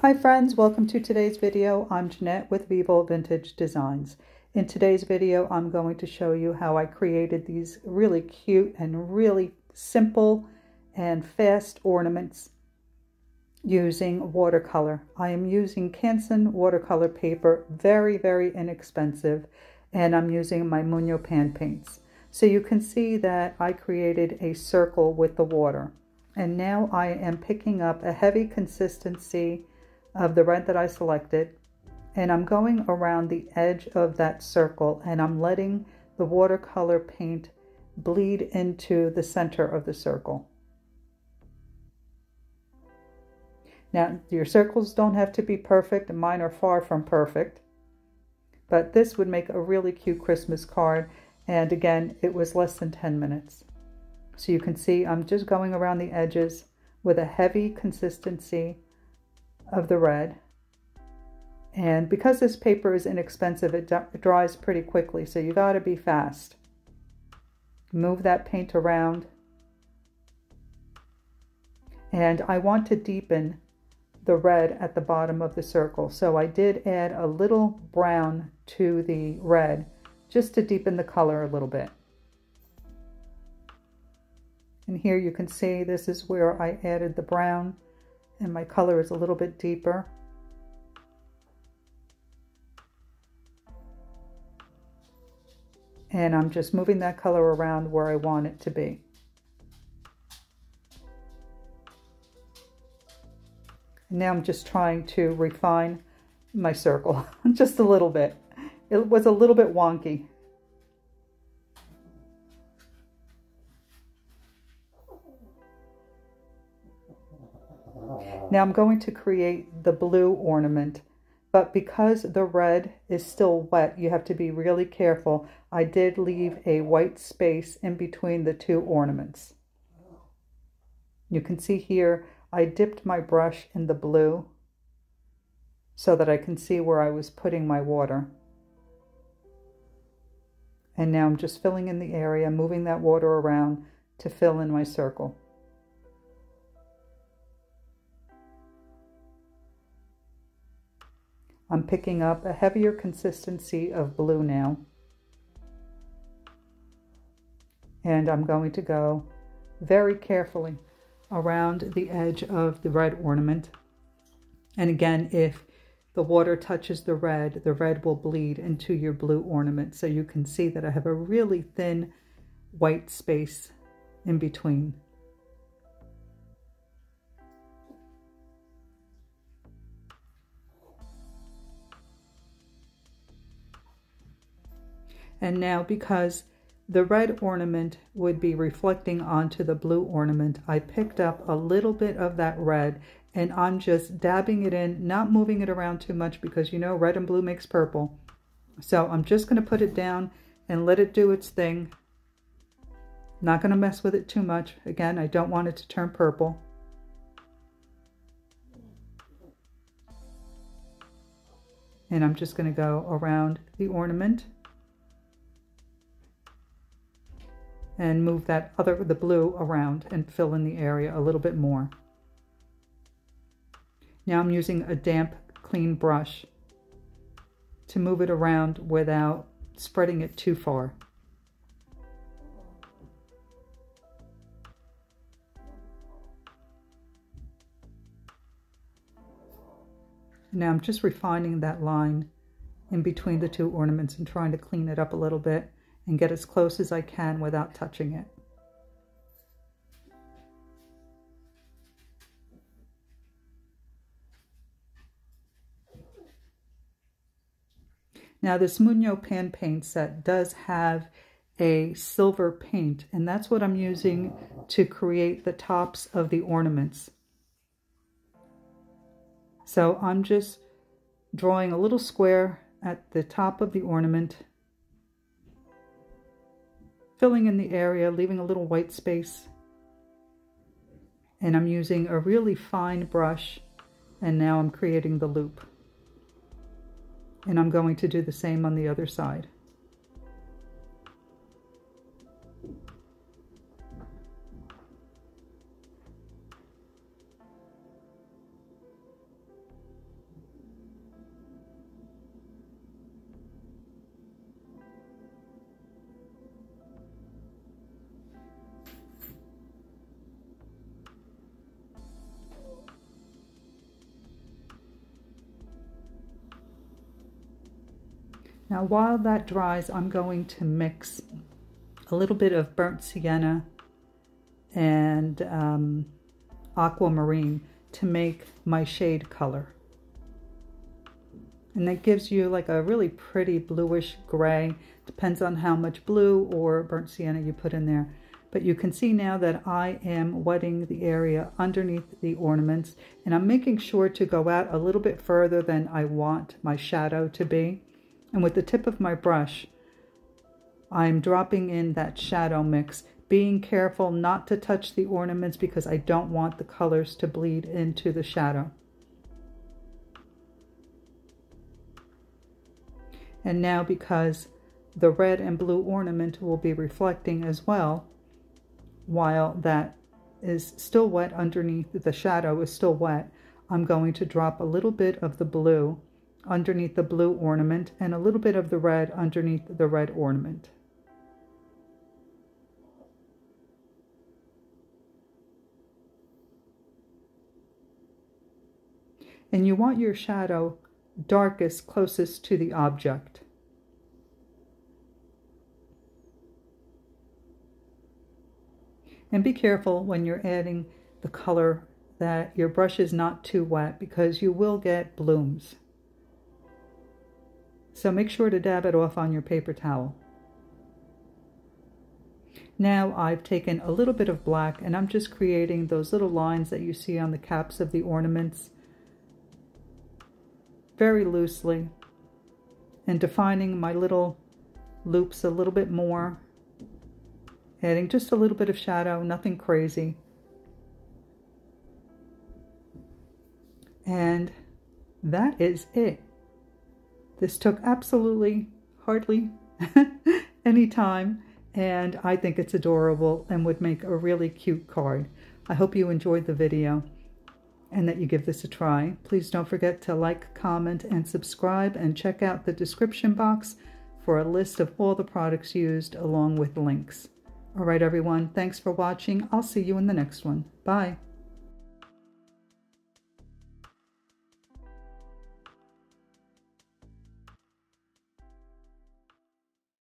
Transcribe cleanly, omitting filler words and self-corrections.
Hi friends, welcome to today's video. I'm Jeanette with Vivo Vintage Designs. In today's video, I'm going to show you how I created these really cute and really simple and fast ornaments using watercolor. I am using Canson watercolor paper, very inexpensive, and I'm using my Muño pan paints. So you can see that I created a circle with the water. And now I am picking up a heavy consistency of the red that I selected, and I'm going around the edge of that circle, and I'm letting the watercolor paint bleed into the center of the circle. Now, your circles don't have to be perfect, and mine are far from perfect, but this would make a really cute Christmas card, and again, it was less than 10 minutes. So you can see I'm just going around the edges with a heavy consistency of the red. And because this paper is inexpensive, it dries pretty quickly, so you got to be fast. Move that paint around. And I want to deepen the red at the bottom of the circle, so I did add a little brown to the red just to deepen the color a little bit. And here you can see this is where I added the brown, and my color is a little bit deeper. And I'm just moving that color around where I want it to be. And now I'm just trying to refine my circle just a little bit. It was a little bit wonky. Now I'm going to create the blue ornament, but because the red is still wet, you have to be really careful. I did leave a white space in between the two ornaments. You can see here, I dipped my brush in the blue so that I can see where I was putting my water. And now I'm just filling in the area, moving that water around to fill in my circle. I'm picking up a heavier consistency of blue now. And I'm going to go very carefully around the edge of the red ornament. And again, if the water touches the red will bleed into your blue ornament. So you can see that I have a really thin white space in between. And now, because the red ornament would be reflecting onto the blue ornament, I picked up a little bit of that red, and I'm just dabbing it in, not moving it around too much because you know red and blue makes purple. So I'm just going to put it down and let it do its thing. Not going to mess with it too much. Again, I don't want it to turn purple. And I'm just going to go around the ornament and move the blue around and fill in the area a little bit more. Now I'm using a damp, clean brush to move it around without spreading it too far. Now I'm just refining that line in between the two ornaments and trying to clean it up a little bit and get as close as I can without touching it. Now this Muño pan paint set does have a silver paint, and that's what I'm using to create the tops of the ornaments. So I'm just drawing a little square at the top of the ornament, filling in the area, leaving a little white space. And I'm using a really fine brush, and now I'm creating the loop. And I'm going to do the same on the other side. Now while that dries, I'm going to mix a little bit of burnt sienna and aquamarine to make my shade color. And that gives you like a really pretty bluish gray. Depends on how much blue or burnt sienna you put in there. But you can see now that I am wetting the area underneath the ornaments, and I'm making sure to go out a little bit further than I want my shadow to be. And with the tip of my brush, I'm dropping in that shadow mix, being careful not to touch the ornaments because I don't want the colors to bleed into the shadow. And now, because the red and blue ornament will be reflecting as well, while that is still wet underneath, the shadow is still wet, I'm going to drop a little bit of the blue underneath the blue ornament and a little bit of the red underneath the red ornament. And you want your shadow darkest, closest to the object. And be careful when you're adding the color that your brush is not too wet because you will get blooms. So make sure to dab it off on your paper towel. Now I've taken a little bit of black and I'm just creating those little lines that you see on the caps of the ornaments very loosely and defining my little loops a little bit more, adding just a little bit of shadow, nothing crazy. And that is it. This took absolutely hardly any time, and I think it's adorable and would make a really cute card. I hope you enjoyed the video and that you give this a try. Please don't forget to like, comment, and subscribe, and check out the description box for a list of all the products used along with links. All right, everyone, thanks for watching. I'll see you in the next one. Bye.